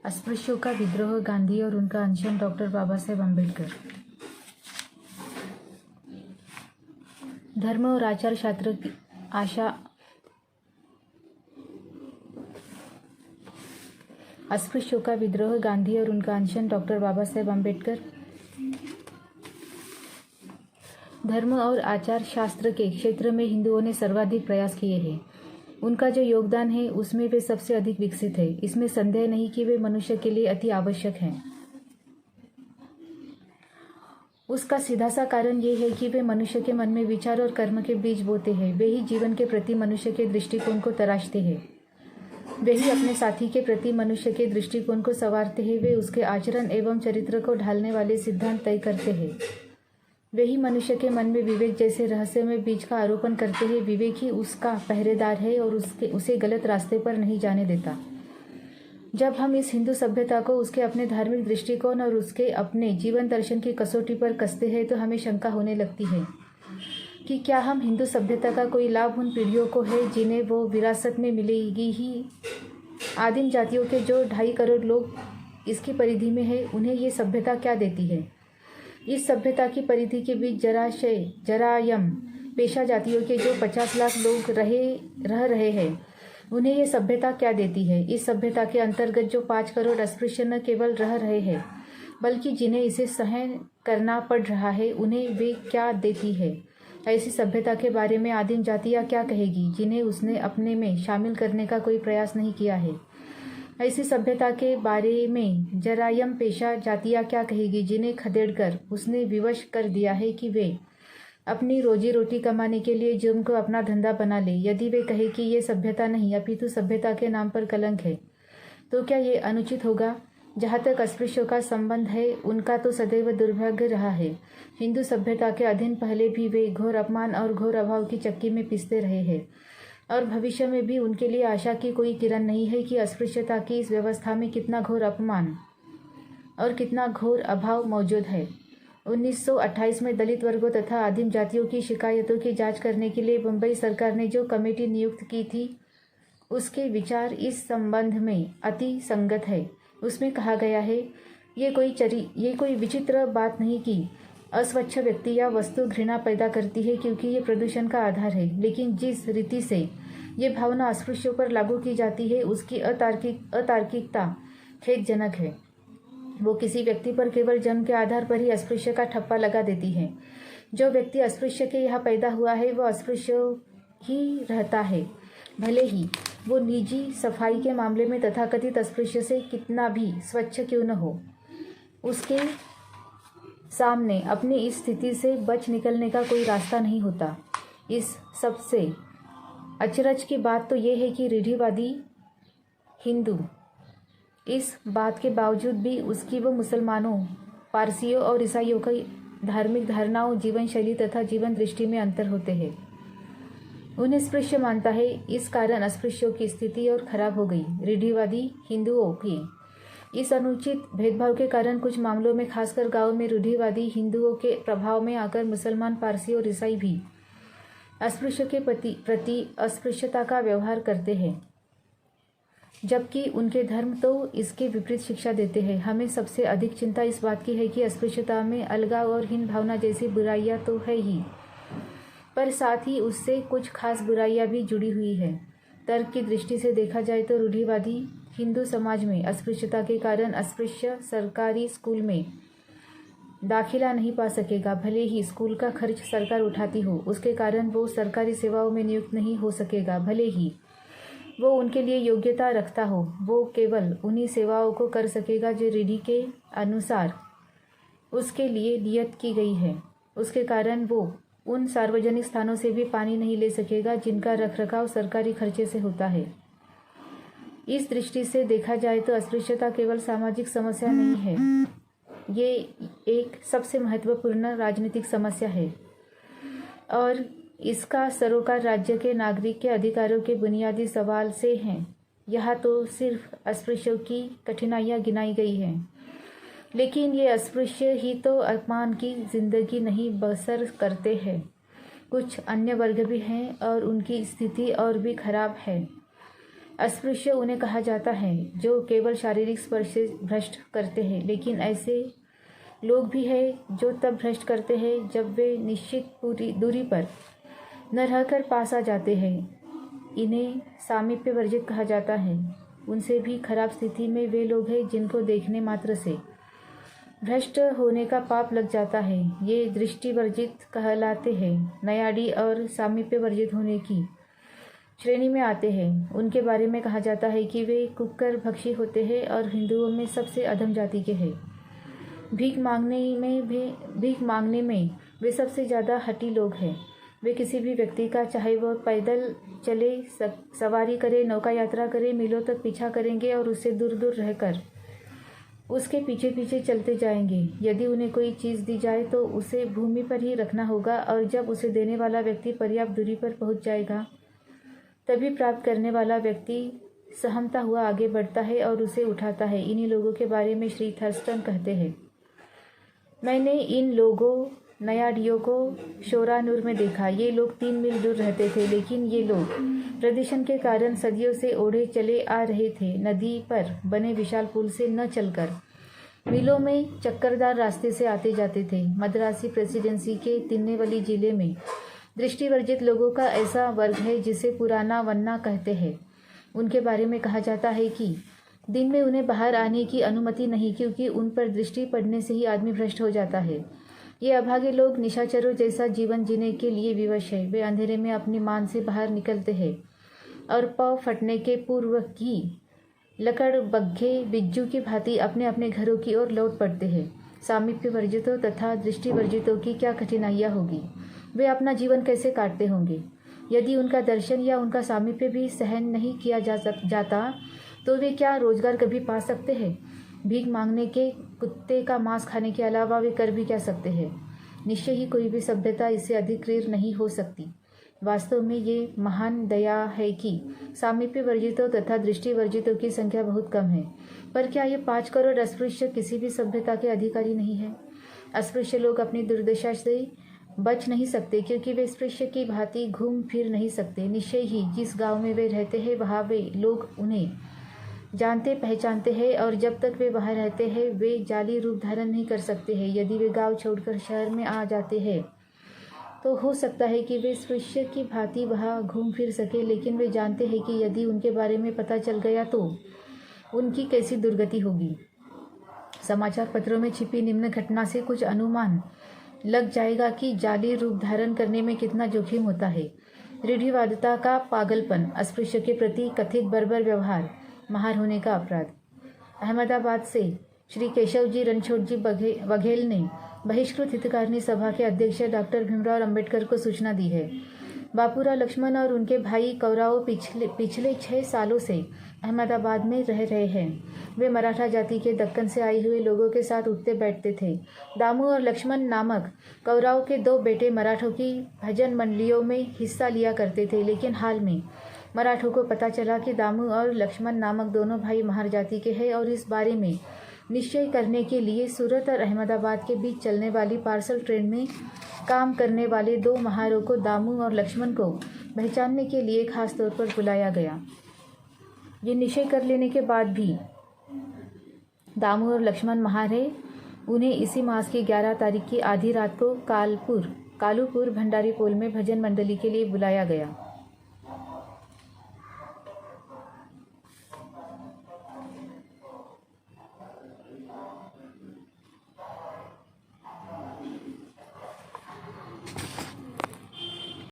अस्पृश्यों का विद्रोह, गांधी और उनका अनशन, डॉक्टर बाबा साहेब अम्बेडकर। धर्म और आचार शास्त्र की अस्पृश्यों का विद्रोह, गांधी और उनका अनशन, डॉक्टर बाबा साहेब अम्बेडकर। धर्म और आचार शास्त्र के क्षेत्र में हिंदुओं ने सर्वाधिक प्रयास किए हैं। उनका जो योगदान है उसमें वे सबसे अधिक विकसित है। इसमें संदेह नहीं कि वे मनुष्य के लिए अति आवश्यक हैं। उसका सीधा सा कारण ये है कि वे मनुष्य के मन में विचार और कर्म के बीज बोते हैं। वे ही जीवन के प्रति मनुष्य के दृष्टिकोण को तराशते हैं। वे ही अपने साथी के प्रति मनुष्य के दृष्टिकोण को संवारते हैं। वे उसके आचरण एवं चरित्र को ढालने वाले सिद्धांत तय करते हैं। वे ही मनुष्य के मन में विवेक जैसे रहस्यमय बीज का आरोपण करते हैं। विवेक ही उसका पहरेदार है और उसे गलत रास्ते पर नहीं जाने देता। जब हम इस हिंदू सभ्यता को उसके अपने धार्मिक दृष्टिकोण और उसके अपने जीवन दर्शन की कसौटी पर कसते हैं तो हमें शंका होने लगती है कि क्या हम हिंदू सभ्यता का कोई लाभ उन पीढ़ियों को है जिन्हें वो विरासत में मिलेगी ही। आदिम जातियों के जो 2.5 करोड़ लोग इसकी परिधि में है, उन्हें ये सभ्यता क्या देती है। इस सभ्यता की परिधि के बीच जराशय, जरायम, पेशा जातियों के जो 50 लाख लोग रह रहे हैं, उन्हें ये सभ्यता क्या देती है। इस सभ्यता के अंतर्गत जो 5 करोड़ अस्पृश्य न केवल रह रहे हैं बल्कि जिन्हें इसे सहन करना पड़ रहा है, उन्हें वे क्या देती है। ऐसी सभ्यता के बारे में आदिम जातियाँ क्या कहेगी जिन्हें उसने अपने में शामिल करने का कोई प्रयास नहीं किया है। ऐसी सभ्यता के बारे में जरायम पेशा जातियाँ क्या कहेगी जिन्हें खदेड़कर उसने विवश कर दिया है कि वे अपनी रोजी रोटी कमाने के लिए जुर्म को अपना धंधा बना ले। यदि वे कहे कि ये सभ्यता नहीं अपितु सभ्यता के नाम पर कलंक है, तो क्या ये अनुचित होगा। जहाँ तक अस्पृश्यों का संबंध है, उनका तो सदैव दुर्भाग्य रहा है। हिंदू सभ्यता के अधीन पहले भी वे घोर अपमान और घोर अभाव की चक्की में पिसते रहे हैं और भविष्य में भी उनके लिए आशा की कोई किरण नहीं है कि अस्पृश्यता की इस व्यवस्था में कितना घोर अपमान और कितना घोर अभाव मौजूद है। 1928 में दलित वर्गों तथा आदिम जातियों की शिकायतों की जांच करने के लिए मुंबई सरकार ने जो कमेटी नियुक्त की थी, उसके विचार इस संबंध में अति संगत है। उसमें कहा गया है, ये कोई विचित्र बात नहीं कि अस्वच्छ व्यक्ति या वस्तु घृणा पैदा करती है क्योंकि ये प्रदूषण का आधार है, लेकिन जिस रीति से ये भावना अस्पृश्यों पर लागू की जाती है उसकी अतार्किकता खेदजनक है। वो किसी व्यक्ति पर केवल जन्म के आधार पर ही अस्पृश्य का ठप्पा लगा देती है। जो व्यक्ति अस्पृश्य के यहाँ पैदा हुआ है वो अस्पृश्य ही रहता है, भले ही वो निजी सफाई के मामले में तथाकथित अस्पृश्य से कितना भी स्वच्छ क्यों न हो। उसके सामने अपनी इस स्थिति से बच निकलने का कोई रास्ता नहीं होता। इस सबसे अचरज की बात तो ये है कि रूढ़िवादी हिंदू इस बात के बावजूद भी उसकी व मुसलमानों, पारसियों और ईसाइयों की धार्मिक धारणाओं, जीवन शैली तथा जीवन दृष्टि में अंतर होते हैं। उन्हें स्पृश्य मानता है, इस कारण अस्पृश्यों की स्थिति और खराब हो गई। रूढ़िवादी हिंदुओं की इस अनुचित भेदभाव के कारण कुछ मामलों में, खासकर गाँव में, रूढ़िवादी हिंदुओं के प्रभाव में आकर मुसलमान, पारसी और ईसाई भी अस्पृश्य के प्रति अस्पृश्यता का व्यवहार करते हैं, जबकि उनके धर्म तो इसके विपरीत शिक्षा देते हैं। हमें सबसे अधिक चिंता इस बात की है कि अस्पृश्यता में अलगाव और हीन भावना जैसी बुराइयां तो है ही, पर साथ ही उससे कुछ खास बुराइयां भी जुड़ी हुई है। तर्क की दृष्टि से देखा जाए तो रूढ़िवादी हिंदू समाज में अस्पृश्यता के कारण अस्पृश्य सरकारी स्कूल में दाखिला नहीं पा सकेगा। भले ही स्कूल का खर्च सरकार उठाती हो, उसके कारण वो सरकारी सेवाओं में नियुक्त नहीं हो सकेगा। भले ही वो उनके लिए योग्यता रखता हो, वो केवल उन्हीं सेवाओं को कर सकेगा जो रूढ़ि के अनुसार उसके लिए नियत की गई है। उसके कारण वो उन सार्वजनिक स्थानों से भी पानी नहीं ले सकेगा जिनका रखरखाव सरकारी खर्चे से होता है। इस दृष्टि से देखा जाए तो अस्पृश्यता केवल सामाजिक समस्या नहीं है, ये एक सबसे महत्वपूर्ण राजनीतिक समस्या है और इसका सरोकार राज्य के नागरिक के अधिकारों के बुनियादी सवाल से हैं। यहाँ तो सिर्फ अस्पृश्यों की कठिनाइयाँ गिनाई गई हैं, लेकिन ये अस्पृश्य ही तो अपमान की जिंदगी नहीं बसर करते हैं। कुछ अन्य वर्ग भी हैं और उनकी स्थिति और भी खराब है। अस्पृश्य उन्हें कहा जाता है जो केवल शारीरिक स्पर्श से भ्रष्ट करते हैं, लेकिन ऐसे लोग भी हैं जो तब भ्रष्ट करते हैं जब वे निश्चित पूरी दूरी पर न रहकर पास आ जाते हैं। इन्हें सामीप्य वर्जित कहा जाता है। उनसे भी खराब स्थिति में वे लोग हैं जिनको देखने मात्र से भ्रष्ट होने का पाप लग जाता है। ये दृष्टि वर्जित कहलाते हैं। नयाड़ी और सामीप्य वर्जित होने की श्रेणी में आते हैं। उनके बारे में कहा जाता है कि वे कुकर भक्षी होते हैं और हिंदुओं में सबसे अधम जाति के हैं। भीख मांगने में वे सबसे ज़्यादा हठी लोग हैं। वे किसी भी व्यक्ति का, चाहे वह पैदल चले, सवारी करे, नौका यात्रा करे, मीलों तक पीछा करेंगे और उससे दूर दूर रहकर उसके पीछे पीछे चलते जाएंगे। यदि उन्हें कोई चीज़ दी जाए तो उसे भूमि पर ही रखना होगा और जब उसे देने वाला व्यक्ति पर्याप्त दूरी पर पहुंच जाएगा तभी प्राप्त करने वाला व्यक्ति सहमता हुआ आगे बढ़ता है और उसे उठाता है। इन्हीं लोगों के बारे में श्री थर्स्टन कहते हैं, मैंने इन लोगों नयाडियों को शोरानूर में देखा। ये लोग 3 मील दूर रहते थे, लेकिन ये लोग प्रदूषण के कारण सदियों से ओढ़े चले आ रहे थे। नदी पर बने विशाल पुल से न चलकर मीलों में चक्करदार रास्ते से आते जाते थे। मद्रासी प्रेसिडेंसी के तिन्नेवली जिले में दृष्टिवर्जित लोगों का ऐसा वर्ग है जिसे पुराना वन्ना कहते हैं। उनके बारे में कहा जाता है कि दिन में उन्हें बाहर आने की अनुमति नहीं, क्योंकि उन पर दृष्टि पड़ने से ही आदमी भ्रष्ट हो जाता है। ये अभागे लोग निशाचरों जैसा जीवन जीने के लिए विवश है। वे अंधेरे में अपनी मान से बाहर निकलते हैं और पाँव फटने के पूर्व ही लकड़बग्घे बिज्जू की भांति अपने अपने घरों की ओर लौट पड़ते हैं। सामीप्य वर्जितों तथा दृष्टि वर्जितों की क्या कठिनाइयाँ होगी। वे अपना जीवन कैसे काटते होंगे। यदि उनका दर्शन या उनका सामीप्य भी सहन नहीं किया जाता तो वे क्या रोजगार कभी पा सकते हैं। भीख मांगने के, कुत्ते का मांस खाने के अलावा वे कर भी क्या सकते हैं। निश्चय ही कोई भी सभ्यता इससे अधिक क्रूर नहीं हो सकती। वास्तव में ये महान दया है कि सामीप्य वर्जितों तथा दृष्टि वर्जितों की संख्या बहुत कम है। पर क्या ये 5 करोड़ अस्पृश्य किसी भी सभ्यता के अधिकारी नहीं है। अस्पृश्य लोग अपनी दुर्दशा से बच नहीं सकते, क्योंकि वे स्पृश्य की भांति घूम फिर नहीं सकते। निश्चय ही जिस गांव में वे रहते हैं वहाँ वे लोग उन्हें जानते पहचानते हैं और जब तक वे वहाँ रहते हैं वे जाली रूप धारण नहीं कर सकते हैं। यदि वे गांव छोड़कर शहर में आ जाते हैं तो हो सकता है कि वे स्पृश्य की भांति वहाँ घूम फिर सके, लेकिन वे जानते हैं कि यदि उनके बारे में पता चल गया तो उनकी कैसी दुर्गति होगी। समाचार पत्रों में छिपी निम्न घटना से कुछ अनुमान लग जाएगा कि जाली रूप धारण करने में कितना जोखिम होता है। रूढ़िवादिता का पागलपन, अस्पृश्य के प्रति कथित बर्बर व्यवहार, महार होने का अपराध। अहमदाबाद से श्री केशवजी रणछोड़जी बघेल ने बहिष्कृत हितकारिणी सभा के अध्यक्ष डॉक्टर भीमराव अंबेडकर को सूचना दी है। बापूराव लक्ष्मण और उनके भाई कौराव पिछले 6 सालों से अहमदाबाद में रह रहे हैं। वे मराठा जाति के दक्कन से आए हुए लोगों के साथ उठते बैठते थे। दामू और लक्ष्मण नामक कौराव के 2 बेटे मराठों की भजन मंडलियों में हिस्सा लिया करते थे, लेकिन हाल में मराठों को पता चला कि दामू और लक्ष्मण नामक दोनों भाई महार जाति के हैं और इस बारे में निश्चय करने के लिए सूरत और अहमदाबाद के बीच चलने वाली पार्सल ट्रेन में काम करने वाले 2 महारों को दामू और लक्ष्मण को पहचानने के लिए खास तौर पर बुलाया गया। ये निश्चय कर लेने के बाद भी दामू और लक्ष्मण महार है, उन्हें इसी मास की 11 तारीख की आधी रात को कालूपुर भंडारी पोल में भजन मंडली के लिए बुलाया गया।